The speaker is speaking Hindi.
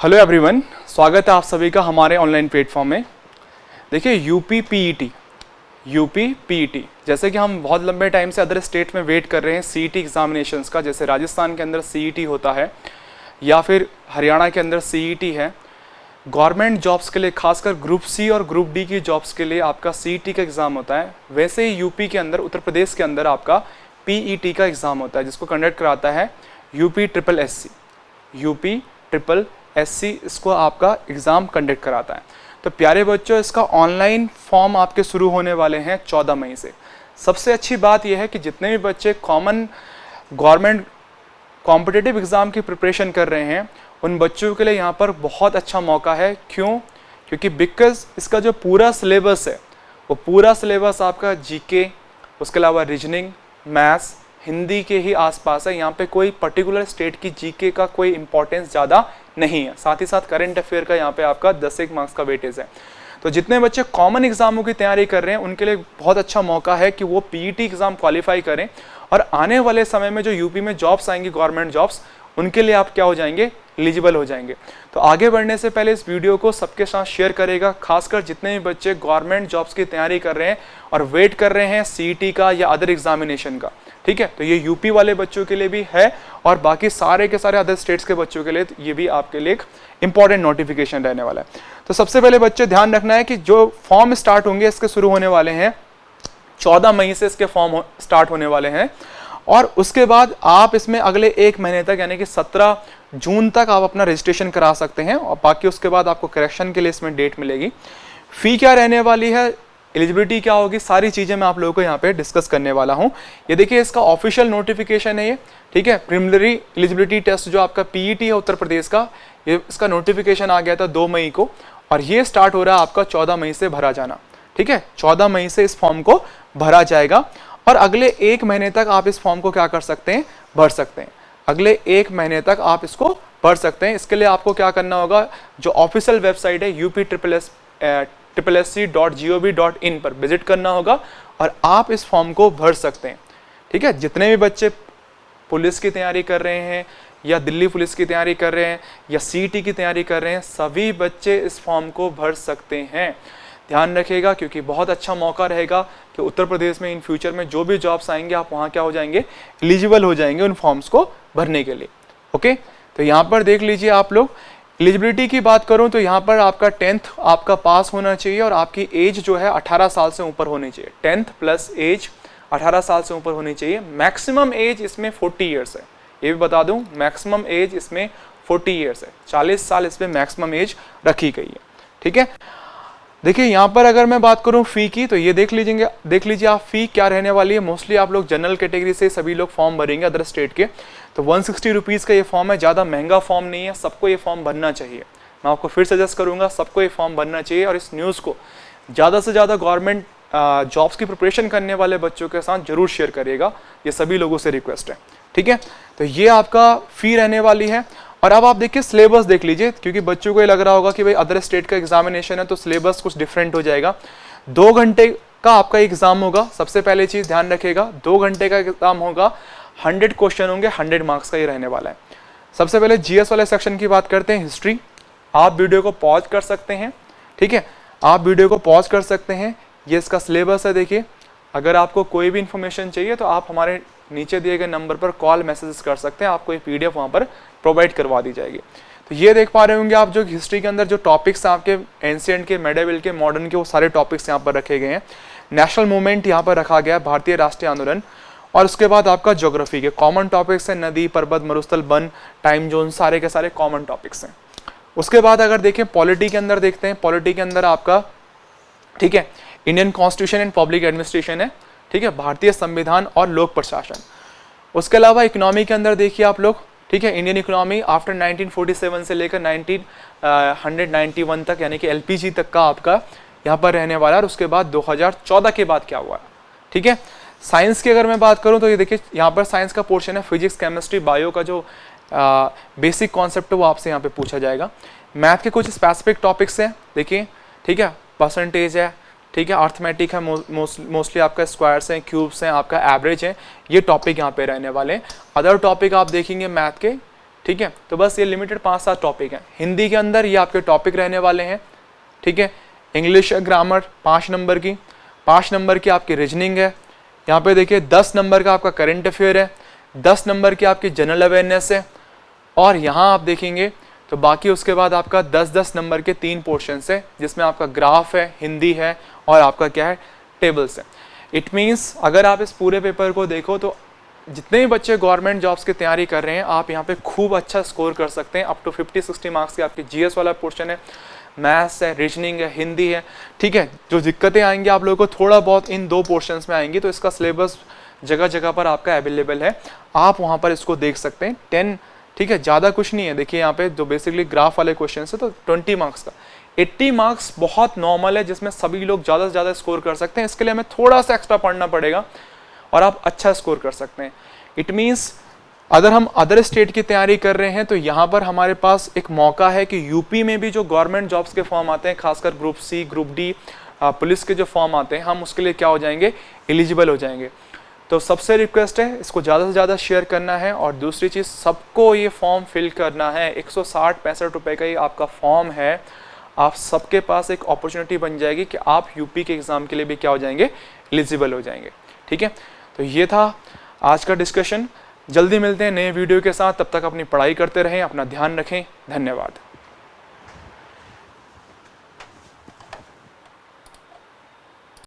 हेलो एवरीवन, स्वागत है आप सभी का हमारे ऑनलाइन प्लेटफॉर्म में। देखिए यूपी पीईटी जैसे कि हम बहुत लंबे टाइम से अदर स्टेट में वेट कर रहे हैं सीईटी एग्जामिनेशंस का। जैसे राजस्थान के अंदर सीईटी होता है या फिर हरियाणा के अंदर सीईटी है। गवर्नमेंट जॉब्स के लिए खासकर ग्रुप सी और ग्रुप डी की जॉब्स के लिए आपका सीईटी का एग्ज़ाम होता है। वैसे ही यूपी के अंदर, उत्तर प्रदेश के अंदर आपका पीईटी का एग्ज़ाम होता है, जिसको कंडक्ट कराता है यूपी ट्रिपल एससी इसको आपका एग्ज़ाम कंडक्ट कराता है। तो प्यारे बच्चों, इसका ऑनलाइन फॉर्म आपके शुरू होने वाले हैं 14 मई से। सबसे अच्छी बात यह है कि जितने भी बच्चे कॉमन गवर्नमेंट कॉम्पिटिटिव एग्ज़ाम की प्रिपरेशन कर रहे हैं उन बच्चों के लिए यहाँ पर बहुत अच्छा मौका है। क्यों? क्योंकि बिकॉज इसका जो पूरा सिलेबस है वो पूरा सिलेबस आपका जीके, उसके अलावा रीजनिंग, मैथ्स, हिंदी के ही आसपास है। यहाँ पे कोई पर्टिकुलर स्टेट की जीके का कोई इंपॉर्टेंस ज़्यादा नहीं है। साथ ही साथ करंट अफेयर का यहाँ पे आपका 10 मार्क्स का वेटेज है। तो जितने बच्चे कॉमन एग्जामों की तैयारी कर रहे हैं उनके लिए बहुत अच्छा मौका है कि वो पीईटी एग्जाम क्वालिफाई करें और आने वाले समय में जो यूपी में जॉब्स आएंगी, गवर्नमेंट जॉब्स, उनके लिए आप क्या हो जाएंगे, एलिजिबल हो जाएंगे। तो आगे बढ़ने से पहले इस वीडियो को सबके साथ शेयर करेगा, खासकर जितने भी बच्चे गवर्नमेंट जॉब्स की तैयारी कर रहे हैं और वेट कर रहे हैं सीईटी का या अदर एग्जामिनेशन का। ठीक है, तो ये यूपी वाले बच्चों के लिए भी है और बाकी सारे के सारे अदर स्टेट्स के बच्चों के लिए ये भी आपके लिए एक इंपॉर्टेंट नोटिफिकेशन रहने वाला है। तो सबसे पहले बच्चे ध्यान रखना है कि जो फॉर्म स्टार्ट होंगे इसके शुरू होने वाले हैं 14 मई से इसके फॉर्म स्टार्ट होने वाले हैं और उसके बाद आप इसमें अगले एक महीने तक यानी कि 17 जून तक आप अपना रजिस्ट्रेशन करा सकते हैं और बाकी उसके बाद आपको करेक्शन के लिए इसमें डेट मिलेगी। फी क्या रहने वाली है, एलिजिबिलिटी क्या होगी, सारी चीज़ें मैं आप लोगों को यहाँ पे डिस्कस करने वाला हूँ। ये देखिए इसका ऑफिशियल नोटिफिकेशन है ये। ठीक है, प्रिलिमिनरी एलिजिबिलिटी टेस्ट जो आपका पीईटी है उत्तर प्रदेश का, ये इसका नोटिफिकेशन आ गया था 2 मई को और ये स्टार्ट हो रहा है आपका 14 मई से भरा जाना। ठीक है, 14 मई से इस फॉर्म को भरा जाएगा और अगले एक महीने तक आप इस फॉर्म को क्या कर सकते हैं, भर सकते हैं। अगले एक महीने तक आप इसको भर सकते हैं। इसके लिए आपको क्या करना होगा, जो ऑफिशियल वेबसाइट है UP SSC.gov.in पर विजिट करना होगा और आप इस फॉर्म को भर सकते हैं। ठीक है, जितने भी बच्चे पुलिस की तैयारी कर रहे हैं या दिल्ली पुलिस की तैयारी कर रहे हैं या सीईटी की तैयारी कर रहे हैं, सभी बच्चे इस फॉर्म को भर सकते हैं। ध्यान रखिएगा क्योंकि बहुत अच्छा मौका रहेगा कि उत्तर प्रदेश में इन फ्यूचर में जो भी जॉब्स आएंगे आप वहाँ क्या हो जाएंगे, एलिजिबल हो जाएंगे उन फॉर्म्स को भरने के लिए। ओके, तो यहाँ पर देख लीजिए आप लोग, एलिजिबिलिटी की बात करूं तो यहाँ पर आपका 10th आपका पास होना चाहिए और आपकी एज जो है 18 साल से ऊपर होनी चाहिए। 10th प्लस एज 18 साल से ऊपर होनी चाहिए। मैक्सिमम एज इसमें 40 ईयर्स है, ये भी बता दूं, मैक्सिमम एज इसमें 40 ईयर्स है। 40 साल इसमें मैक्सिमम एज रखी गई है। ठीक है, देखिए यहाँ पर अगर मैं बात करूँ फ़ी की तो ये देख लीजिए आप फ़ी क्या रहने वाली है। मोस्टली आप लोग जनरल कैटेगरी से सभी लोग फॉर्म भरेंगे अदर स्टेट के, तो 160 रुपीज़ का ये फॉर्म है। ज़्यादा महंगा फॉर्म नहीं है, सबको ये फॉर्म भरना चाहिए। मैं आपको फिर सजेस्ट करूँगा, सबको ये फॉर्म भरना चाहिए और इस न्यूज़ को ज़्यादा से ज़्यादा गवर्नमेंट जॉब्स की प्रिपरेशन करने वाले बच्चों के साथ जरूर शेयर करिएगा, ये सभी लोगों से रिक्वेस्ट है। ठीक है, तो ये आपका फ़ी रहने वाली है। और अब आप देखिए सिलेबस देख लीजिए, क्योंकि बच्चों को ये लग रहा होगा कि भाई अदर स्टेट का एग्जामिनेशन है तो सिलेबस कुछ डिफरेंट हो जाएगा। 2 घंटे का आपका एग्जाम होगा। सबसे पहले चीज़ ध्यान रखिएगा, 2 घंटे का एग्जाम होगा, 100 क्वेश्चन होंगे, 100 मार्क्स का ये रहने वाला है। सबसे पहले जीएस वाले सेक्शन की बात करते हैं, हिस्ट्री। आप वीडियो को पॉज कर सकते हैं। ठीक है, आप वीडियो को पॉज कर सकते हैं। ये इसका सिलेबस है। देखिए, अगर आपको कोई भी इंफॉर्मेशन चाहिए तो आप हमारे नीचे दिए गए नंबर पर कॉल मैसेज कर सकते हैं, आपको ये PDF वहाँ पर प्रोवाइड करवा दी जाएगी। तो ये देख पा रहे होंगे आप जो हिस्ट्री के अंदर जो टॉपिक्स हैं आपके एंशिएंट के, मेडिवल के, मॉडर्न के, वो सारे टॉपिक्स यहाँ पर रखे गए हैं। नेशनल मूवमेंट यहाँ पर रखा गया है, भारतीय राष्ट्रीय आंदोलन। और उसके बाद आपका ज्योग्राफी के कॉमन टॉपिक्स हैं, नदी, पर्वत, मरुस्थल, वन, टाइम जोन, सारे के सारे कॉमन टॉपिक्स हैं। उसके बाद अगर देखें पॉलिटी के अंदर देखते हैं, पॉलिटी के अंदर आपका, ठीक है, Indian constitution and public administration है। ठीक है, भारतीय संविधान और लोक प्रशासन। उसके अलावा इकोनॉमी के अंदर देखिए आप लोग, ठीक है, इंडियन इकोनॉमी आफ्टर 1947 से लेकर 1991 तक यानी कि LPG तक का आपका यहाँ पर रहने वाला है। और उसके बाद 2014 के बाद क्या हुआ। ठीक है, साइंस की अगर मैं बात करूँ तो ये देखिए यहाँ पर साइंस का पोर्शन है, फिजिक्स, केमिस्ट्री, बायो का जो बेसिक कॉन्सेप्ट है वो आपसे यहाँ पे पूछा जाएगा। मैथ के कुछ स्पेसिफिक टॉपिक्स हैं, देखिए, ठीक है, परसेंटेज है, ठीक है, अर्थमेटिक है, मोस्टली आपका स्क्वायर्स हैं, क्यूब्स हैं, आपका एवरेज है, ये टॉपिक यहाँ पे रहने वाले हैं। अदर टॉपिक आप देखेंगे मैथ के, ठीक है। तो बस ये लिमिटेड 5-7 टॉपिक हैं। हिंदी के अंदर ये आपके टॉपिक रहने वाले हैं, ठीक है। इंग्लिश ग्रामर 5 नंबर की, 5 नंबर की आपकी रीजनिंग है। यहाँ पे देखिए 10 नंबर का आपका करंट अफेयर है, 10 नंबर की आपकी जनरल अवेयरनेस है, और यहाँ आप देखेंगे तो बाकी उसके बाद आपका 10-10 नंबर के 3 पोर्शंस है, जिसमें आपका ग्राफ है, हिंदी है, और आपका क्या है, टेबल्स है। इट मीन्स अगर आप इस पूरे पेपर को देखो तो जितने भी बच्चे गवर्नमेंट जॉब्स की तैयारी कर रहे हैं, आप यहाँ पे खूब अच्छा स्कोर कर सकते हैं। अप टू 50-60 मार्क्स की आपकी जीएस वाला पोर्शन है, मैथ्स है, रीजनिंग है, हिंदी है, ठीक है। जो दिक्कतें आएंगी आप लोगों को थोड़ा बहुत इन 2 पोर्शंस में आएंगी, तो इसका सिलेबस जगह जगह पर आपका अवेलेबल है, आप वहाँ पर इसको देख सकते हैं। 10, ठीक है, ज़्यादा कुछ नहीं है। देखिए यहाँ पे जो बेसिकली ग्राफ वाले क्वेश्चन है तो 20 मार्क्स का, 80 मार्क्स बहुत नॉर्मल है, जिसमें सभी लोग ज़्यादा से ज़्यादा स्कोर कर सकते हैं। इसके लिए हमें थोड़ा सा एक्स्ट्रा पढ़ना पड़ेगा और आप अच्छा स्कोर कर सकते हैं। इट मीन्स अगर हम अदर स्टेट की तैयारी कर रहे हैं तो यहाँ पर हमारे पास एक मौका है कि यूपी में भी जो गवर्नमेंट जॉब्स के फॉर्म आते हैं, खासकर group C, group D, police के जो फॉर्म आते हैं, हम उसके लिए क्या हो जाएंगे, एलिजिबल हो जाएंगे। तो सबसे रिक्वेस्ट है इसको ज़्यादा से ज़्यादा शेयर करना है, और दूसरी चीज़ सबको ये फॉर्म फिल करना है। 160-65 रुपये का ही आपका फॉर्म है। आप सबके पास एक अपॉर्चुनिटी बन जाएगी कि आप यूपी के एग्ज़ाम के लिए भी क्या हो जाएंगे, एलिजिबल हो जाएंगे, ठीक है। तो ये था आज का डिस्कशन। जल्दी मिलते हैं नए वीडियो के साथ, तब तक अपनी पढ़ाई करते रहें, अपना ध्यान रखें। धन्यवाद।